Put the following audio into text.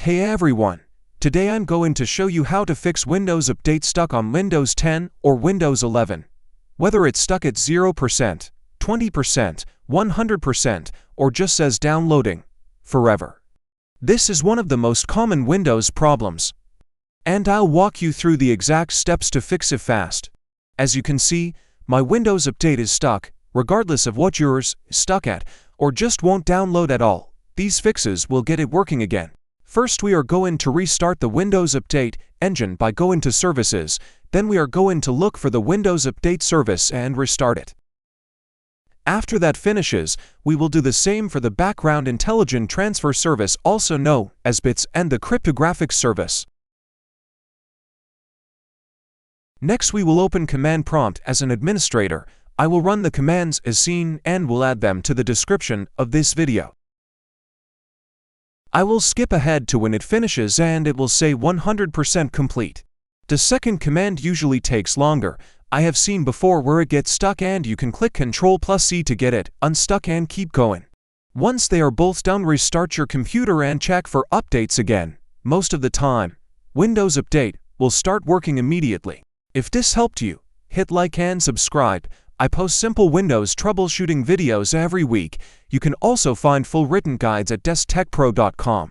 Hey everyone! Today I'm going to show you how to fix Windows Update stuck on Windows 10 or Windows 11. Whether it's stuck at 0%, 20%, 100%, or just says downloading forever. This is one of the most common Windows problems, and I'll walk you through the exact steps to fix it fast. As you can see, my Windows Update is stuck, regardless of what yours is stuck at, or just won't download at all. These fixes will get it working again. First, we are going to restart the Windows Update engine by going to Services. Then we are going to look for the Windows Update service and restart it. After that finishes, we will do the same for the Background Intelligent Transfer service, also known as BITS, and the Cryptographic service. Next, we will open Command Prompt as an administrator. I will run the commands as seen and will add them to the description of this video. I will skip ahead to when it finishes and it will say 100% complete. The second command usually takes longer. I have seen before where it gets stuck and you can click Ctrl+C to get it unstuck and keep going. Once they are both done, restart your computer and check for updates again. Most of the time, Windows Update will start working immediately. If this helped you, hit like and subscribe. I post simple Windows troubleshooting videos every week. You can also find full written guides at DeskTechPro.com.